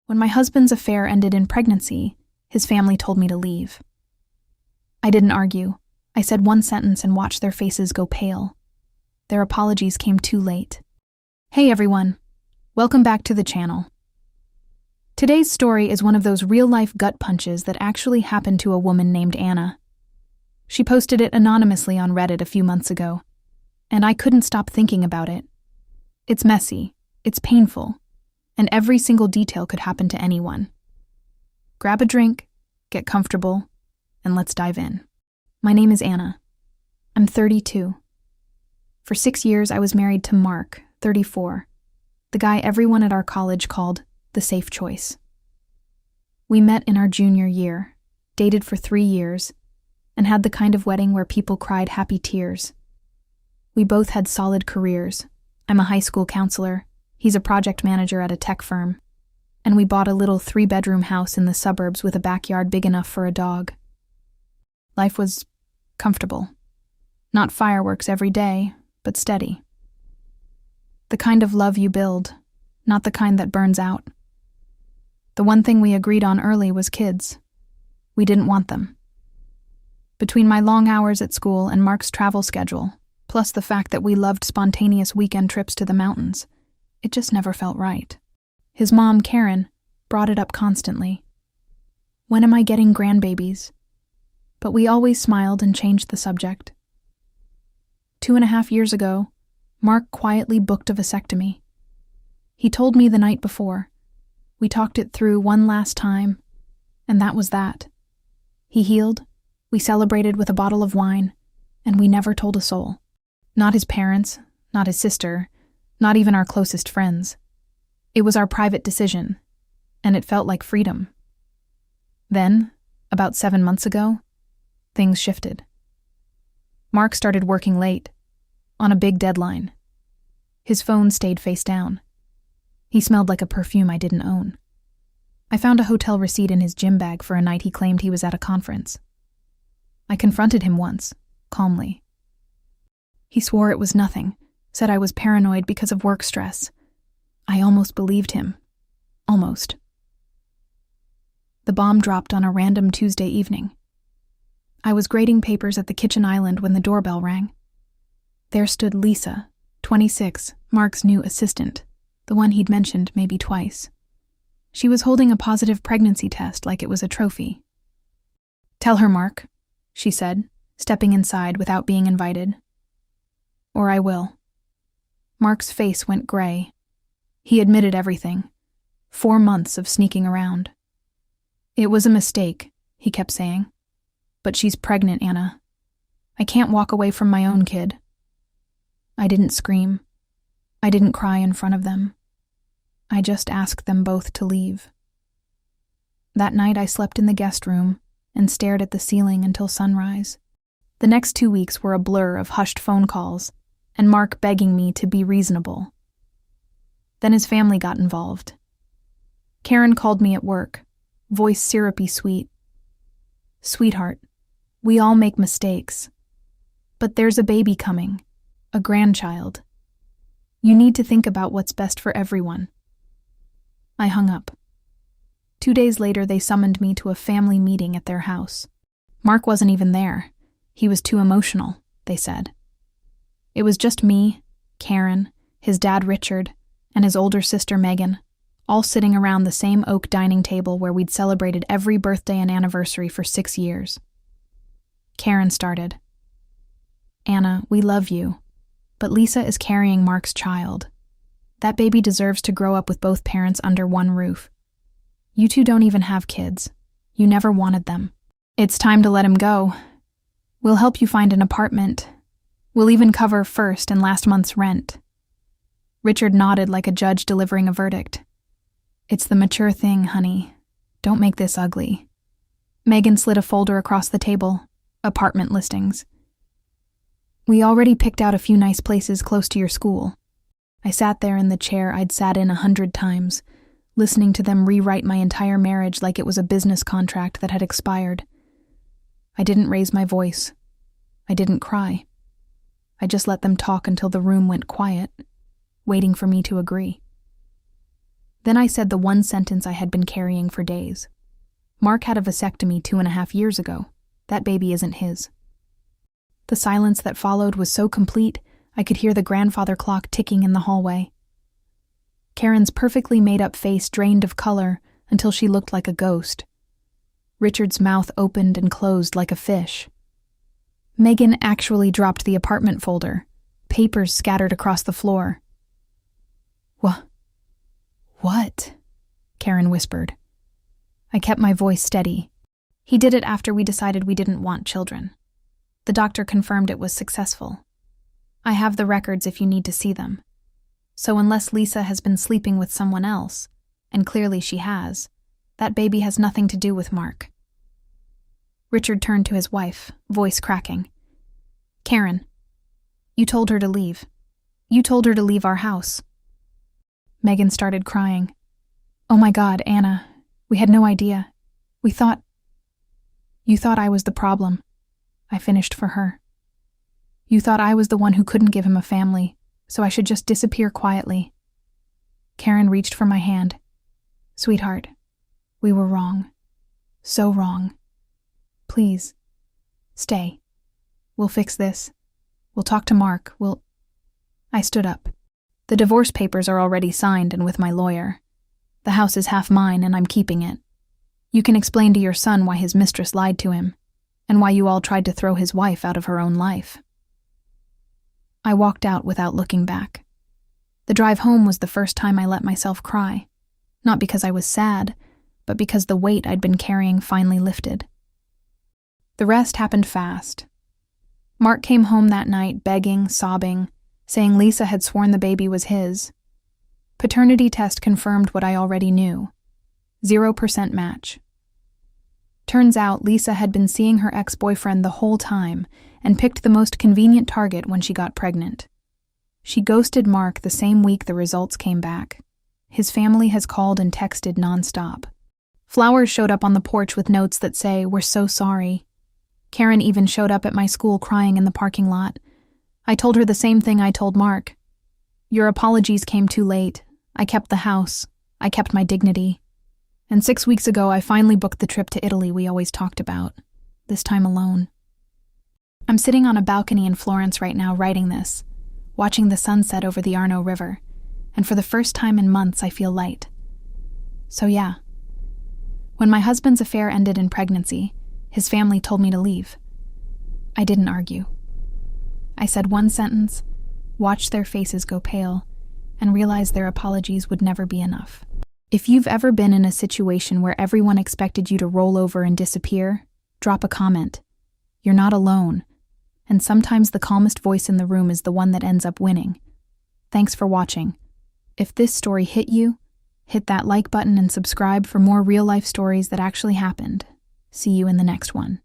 When my husband's affair ended in pregnancy, his family told me to leave. I didn't argue. I said one sentence and watched their faces go pale. Their apologies came too late. Hey everyone, welcome back to the channel. Today's story is one of those real-life gut punches that actually happened to a woman named Anna. She posted it anonymously on Reddit a few months ago, and I couldn't stop thinking about it. It's messy, it's painful, and every single detail could happen to anyone. Grab a drink, get comfortable, and let's dive in. My name is Anna. I'm 32. For 6 years, I was married to Mark, 34, the guy everyone at our college called the safe choice. We met in our junior year, dated for 3 years, and had the kind of wedding where people cried happy tears. We both had solid careers. I'm a high school counselor, he's a project manager at a tech firm, and we bought a little 3-bedroom house in the suburbs with a backyard big enough for a dog. Life was comfortable. Not fireworks every day, but steady. The kind of love you build, not the kind that burns out. The one thing we agreed on early was kids. We didn't want them. Between my long hours at school and Mark's travel schedule, plus the fact that we loved spontaneous weekend trips to the mountains, it just never felt right. His mom, Karen, brought it up constantly. When am I getting grandbabies? But we always smiled and changed the subject. 2.5 years ago, Mark quietly booked a vasectomy. He told me the night before. We talked it through one last time, and that was that. He healed, we celebrated with a bottle of wine, and we never told a soul. Not his parents, not his sister, not even our closest friends. It was our private decision, and it felt like freedom. Then, about 7 months ago, things shifted. Mark started working late, on a big deadline. His phone stayed face down. He smelled like a perfume I didn't own. I found a hotel receipt in his gym bag for a night he claimed he was at a conference. I confronted him once, calmly. He swore it was nothing, said I was paranoid because of work stress. I almost believed him. Almost. The bomb dropped on a random Tuesday evening. I was grading papers at the kitchen island when the doorbell rang. There stood Lisa, 26, Mark's new assistant, the one he'd mentioned maybe twice. She was holding a positive pregnancy test like it was a trophy. "Tell her, Mark," she said, stepping inside without being invited. "Or I will." Mark's face went gray. He admitted everything. 4 months of sneaking around. "It was a mistake," he kept saying. "But she's pregnant, Anna. I can't walk away from my own kid." I didn't scream. I didn't cry in front of them. I just asked them both to leave. That night I slept in the guest room and stared at the ceiling until sunrise. The next 2 weeks were a blur of hushed phone calls and Mark begging me to be reasonable. Then his family got involved. Karen called me at work, voice syrupy sweet. "Sweetheart, we all make mistakes. But there's a baby coming, a grandchild. You need to think about what's best for everyone." I hung up. 2 days later, they summoned me to a family meeting at their house. Mark wasn't even there. He was too emotional, they said. It was just me, Karen, his dad Richard, and his older sister Megan, all sitting around the same oak dining table where we'd celebrated every birthday and anniversary for 6 years. Karen started. "Anna, we love you, but Lisa is carrying Mark's child. That baby deserves to grow up with both parents under one roof. You two don't even have kids. You never wanted them. It's time to let him go. We'll help you find an apartment. We'll even cover first and last month's rent." Richard nodded like a judge delivering a verdict. "It's the mature thing, honey. Don't make this ugly." Megan slid a folder across the table. Apartment listings. "We already picked out a few nice places close to your school." I sat there in the chair I'd sat in 100 times, listening to them rewrite my entire marriage like it was a business contract that had expired. I didn't raise my voice. I didn't cry. I just let them talk until the room went quiet, waiting for me to agree. Then I said the one sentence I had been carrying for days. Mark had a vasectomy 2.5 years ago. That baby isn't his. The silence that followed was so complete, I could hear the grandfather clock ticking in the hallway. Karen's perfectly made-up face drained of color until she looked like a ghost. Richard's mouth opened and closed like a fish. Megan actually dropped the apartment folder. Papers scattered across the floor. What? Karen whispered. I kept my voice steady. He did it after we decided we didn't want children. The doctor confirmed it was successful. I have the records if you need to see them. So unless Lisa has been sleeping with someone else, and clearly she has, that baby has nothing to do with Mark. Richard turned to his wife, voice cracking. Karen, you told her to leave. You told her to leave our house. Megan started crying. Oh my God, Anna, we had no idea. You thought I was the problem. I finished for her. You thought I was the one who couldn't give him a family, so I should just disappear quietly. Karen reached for my hand. Sweetheart, we were wrong. So wrong. Please, stay. We'll fix this. We'll talk to Mark. I stood up. The divorce papers are already signed and with my lawyer. The house is half mine and I'm keeping it. You can explain to your son why his mistress lied to him, and why you all tried to throw his wife out of her own life. I walked out without looking back. The drive home was the first time I let myself cry, not because I was sad, but because the weight I'd been carrying finally lifted. The rest happened fast. Mark came home that night begging, sobbing, saying Lisa had sworn the baby was his. Paternity test confirmed what I already knew. 0% match. Turns out Lisa had been seeing her ex-boyfriend the whole time and picked the most convenient target when she got pregnant. She ghosted Mark the same week the results came back. His family has called and texted nonstop. Flowers showed up on the porch with notes that say, "We're so sorry." Karen even showed up at my school crying in the parking lot. I told her the same thing I told Mark. Your apologies came too late. I kept the house. I kept my dignity. And 6 weeks ago, I finally booked the trip to Italy we always talked about, this time alone. I'm sitting on a balcony in Florence right now writing this, watching the sunset over the Arno River, and for the first time in months I feel light. So yeah. When my husband's affair ended in pregnancy, his family told me to leave. I didn't argue. I said one sentence, watched their faces go pale, and realized their apologies would never be enough. If you've ever been in a situation where everyone expected you to roll over and disappear, drop a comment. You're not alone, and sometimes the calmest voice in the room is the one that ends up winning. Thanks for watching. If this story hit you, hit that like button and subscribe for more real-life stories that actually happened. See you in the next one.